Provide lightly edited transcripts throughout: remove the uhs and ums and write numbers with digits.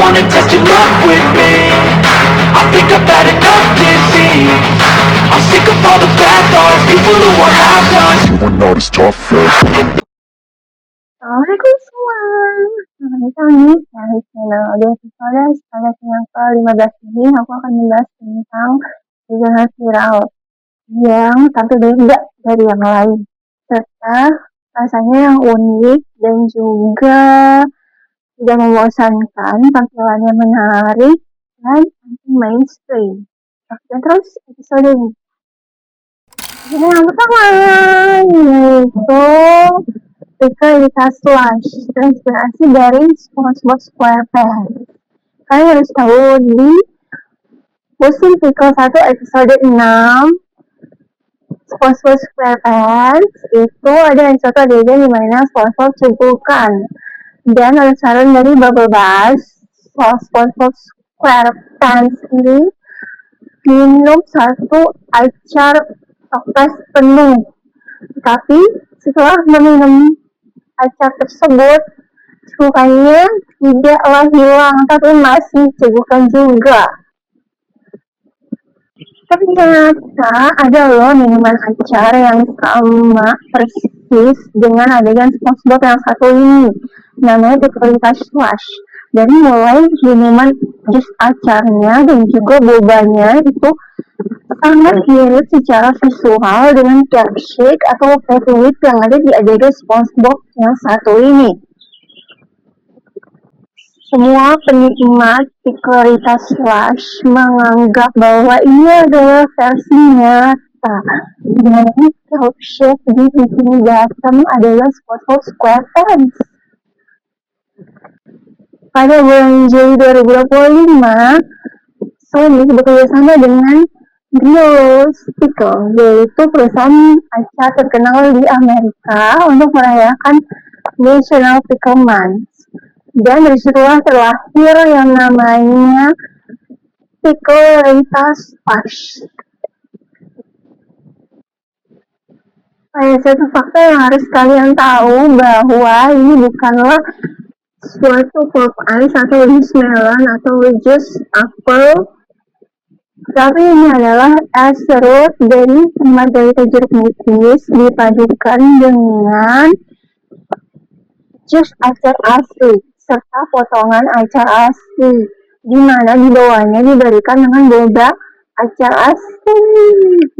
wanna test your luck with me. I think I've had enough disease. I'm sick of all the bad thoughts, people who are half-nots. You are not as tough as. Assalamualaikum semua. Selamat datang di channel Audio Episode. Pada yang ke-15 ini aku akan membahas tentang video viral yang tampil beda dari yang lain, serta rasanya yang unik dan juga tidak membosankan, tampilannya menarik dan anti-mainstream. Saksikan terus episode ini. Yang pertama yaitu Pickle Slash, terinspirasi dari SpongeBob SquarePants. Kalian harus tahu di musim Pickle 1 episode 6 SpongeBob SquarePants itu ada suatu adegan di mana SpongeBob cegukan dan ada saran dari Bubble Bass. SpongeBob SquarePants ini minum satu acar toples penuh, tapi setelah meminum acar tersebut cukanya tidaklah hilang tapi masih cegukan juga. Ternyata ada loh minuman acar yang sama persis dengan adegan SpongeBob yang satu ini, namanya Pickle Slash. Dari mulai minuman jus acarnya dan juga bobanya itu sangat mirip secara visual dengan cupcake atau fluid yang ada di adegan SpongeBob yang satu ini. Semua penikmat Pickle Slash menganggap bahwa ini adalah versi nyata dari cupcake di Bikini Bottom adalah SpongeBob SquarePants. Pada bulan Juli 2025, Sony bekerjasama dengan Brio's Pickle, yaitu perusahaan acar terkenal di Amerika, untuk merayakan National Pickle Month. Dan dari situlah terlahir yang namanya Pickle Slash. Ada satu fakta yang harus kalian tahu bahwa ini bukanlah suatu pop ice atau jus melon atau jus apel, tapi ini adalah es serut dari margarita jeruk nipis dipadukan dengan jus acar asli serta potongan acar asli, di mana di bawahnya diberikan dengan boba acar asli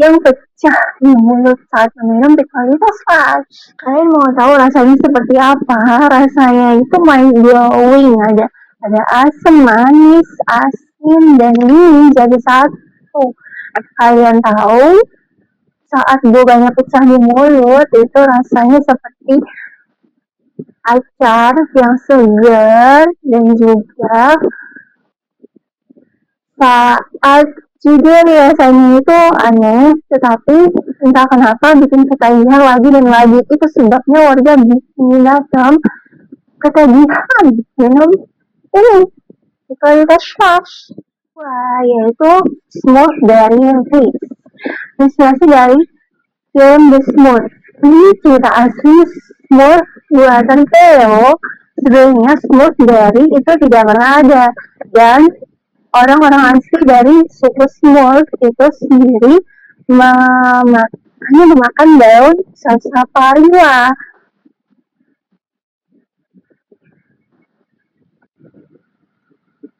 yang pecah di mulut saat meminum Pickle Slash. Kalian mau tahu rasanya seperti apa? Rasanya itu mind blowing. Ada asam, manis, asin, dan dingin jadi satu. Kalian tahu saat bobanya pecah di mulut itu rasanya seperti acar yang segar, dan juga saat juga rasanya itu aneh, tetapi entah kenapa bikin ketagihan lagi dan lagi. Itu sebabnya warga Bikini Bottom ketagihan minum ini Pickle Slash. Wah, yaitu Smurf dari Netflix. Inspirasi dari film The Smurf. Ini cerita asli Smurf buatan Theo. Sebenarnya Smurf dari itu tidak pernah ada, dan orang-orang asli dari suku Smurf itu sendiri hanya memakan daun sarsaparilla.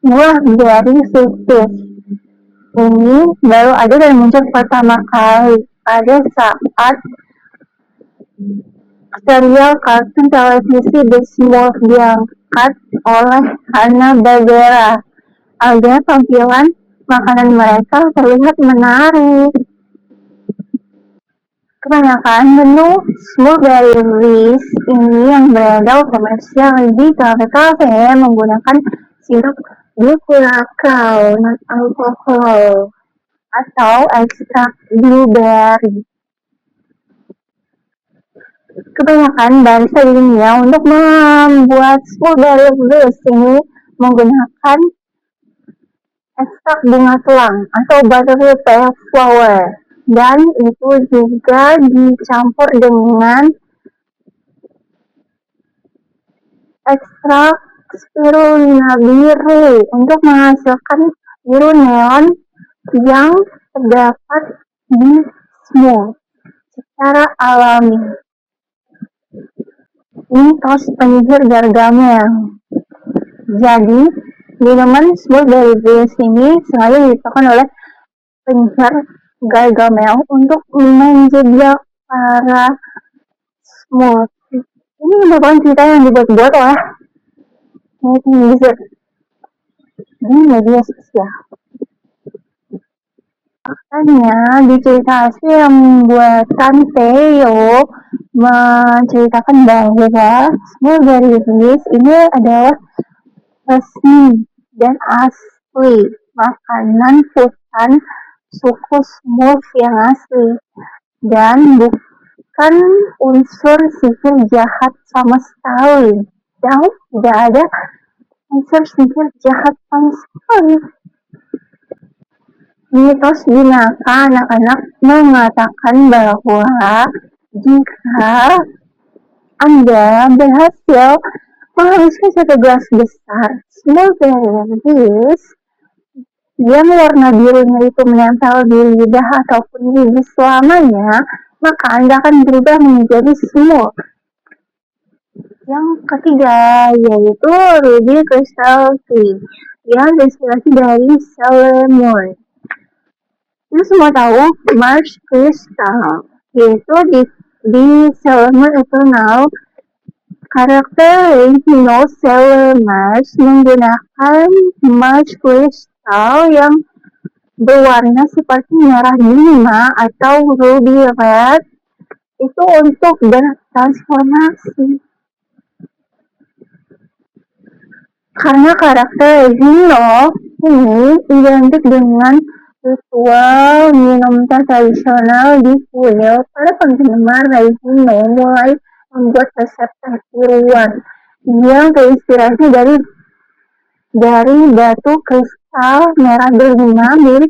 Buah dari situs ini baru ada dan muncul pertama kali pada saat serial kartun televisi The Smurf diangkat oleh Hanna-Barbera agar tampilan makanan mereka terlihat menarik. Kebanyakan menu Smurf dari Reese ini yang beredar komersial di kafe-kafe menggunakan sirup gula kakao non alkohol atau ekstrak blueberry. Kebanyakan barista di dunia untuk membuat Smurf dari Reese ini menggunakan ekstrak bunga telang atau buttermilk flower, dan itu juga dicampur dengan ekstrak spirulina biru untuk menghasilkan biru neon yang terdapat di smooth secara alami. Mitos penyihir Gargamel. Jadi, minuman smooth dari Bliss ini sengaja diciptakan oleh penyihir Gargamel untuk menjebak para smooth. Ini merupakan cerita yang dibuat-buat oleh netizen di media sosial. Faktanya, di cerita asli yang membuatkan Theo menceritakan bahwa smooth dari Bliss ini adalah resmi dan asli makanan hutan suku smooth yang asli dan bukan unsur sihir jahat sama sekali. Jauh tidak ada unsur sihir jahat sama sekali. Mitos binaka anak-anak mengatakan bahwa jika Anda berhasil menghabiskan satu gelas besar smooth berries yang warna birunya itu menempel di lidah ataupun gigi selamanya, maka Anda akan berubah menjadi smooth. Yang ketiga yaitu Ruby Crystal Tea yang terinspirasi dari Sailor Moon. Kita semua tahu Mars Crystal, yaitu di Sailor Moon Eternal, karakter Hino Sailor Mars menggunakan Mars Crystal yang berwarna seperti merah delima atau ruby red itu untuk bertransformasi. Karena karakter Hino ini identik dengan ritual minum teh tradisional di kuil, para penggemar Hino mulai membuat resep teh tiruan yang terinspirasi dari batu kristal merah delima milik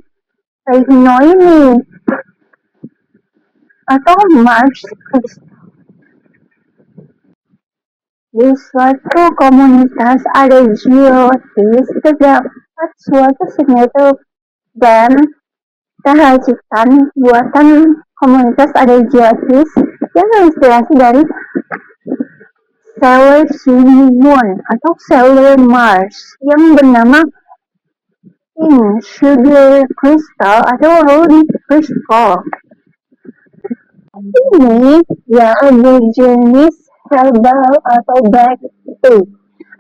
Hino ini atau Mars Crystal. Di suatu komunitas ada geotis, terdapat suatu signature dan racikan buatan komunitas ada geotis yang terinspirasi dari Sailor Moon atau Sailor Mars yang bernama Pink Sugar Crystal atau Ruby Crystal. Ini ya jenis herbal atau black tea,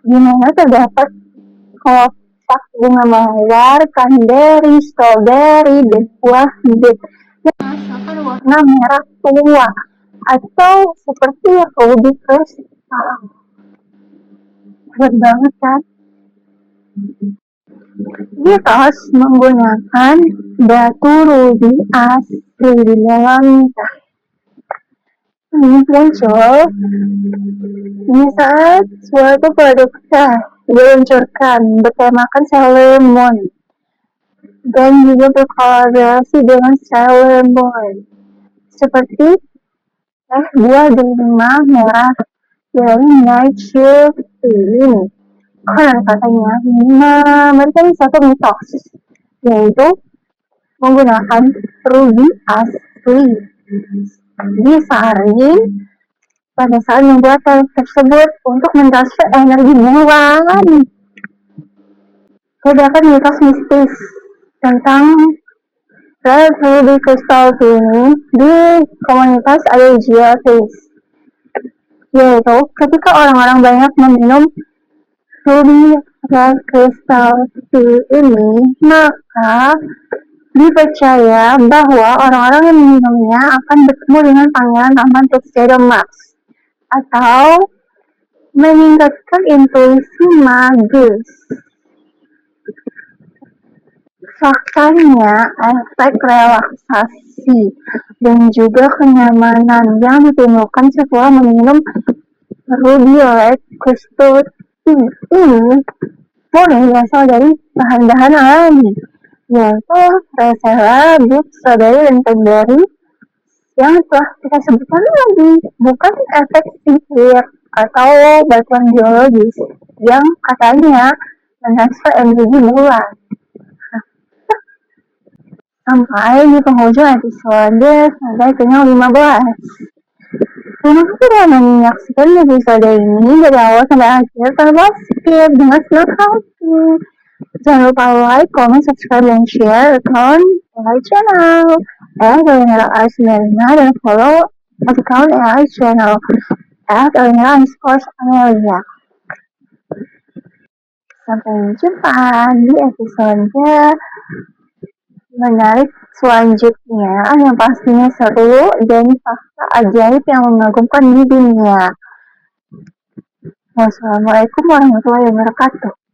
di mana terdapat kotak bunga mawar, cranberry, strawberry, dan buah bit yang menghasilkan warna merah tua atau seperti ruby crystal. Keren banget kan? Mitos menggunakan batu ruby asli di dalam teh muncul di saat suatu produk teh diluncurkan bertemakan Sailor Moon dan juga berkolaborasi dengan Sailor Moon seperti teh buah delima merah dari Nature ini. Konon katanya memberikan satu mitos, yaitu menggunakan ruby asli disaring pada saat membuat teh tersebut untuk mentransfer energi bulan. Terdapat mitos mistis tentang Red Ruby Crystal ini di komunitas Geotis, yaitu ketika orang-orang banyak meminum Ruby Red Crystal Tea ini, maka dipercaya bahwa orang-orang yang meminumnya akan bertemu dengan pangeran tampan Tuxedo Max atau meningkatkan intuisi magis. Faktanya, efek relaksasi dan juga kenyamanan yang ditimbulkan setelah meminum Ruby Red Crystal Tea ini murni berasal dari bahan-bahan alami, yaitu resela, bit, strawberry, dan cranberry yang telah kita sebutkan tadi, bukan efek sihir atau batuan geologis yang katanya mentransfer energi bulan. Sampai di penghujung episode sampai ke-15. Terima kasih telah menyaksikan episode ini dari awal sampai akhir tanpa skip dengan senang hati. Jangan lupa like, comment, subscribe, dan share akun AI Channel @alinera95 dan follow akun AI Channel @alinera_Amelia. Sampai jumpa di episode menarik selanjutnya yang pastinya seru dan fakta ajaib yang mengagumkan di dunia. Wassalamualaikum warahmatullahi wabarakatuh.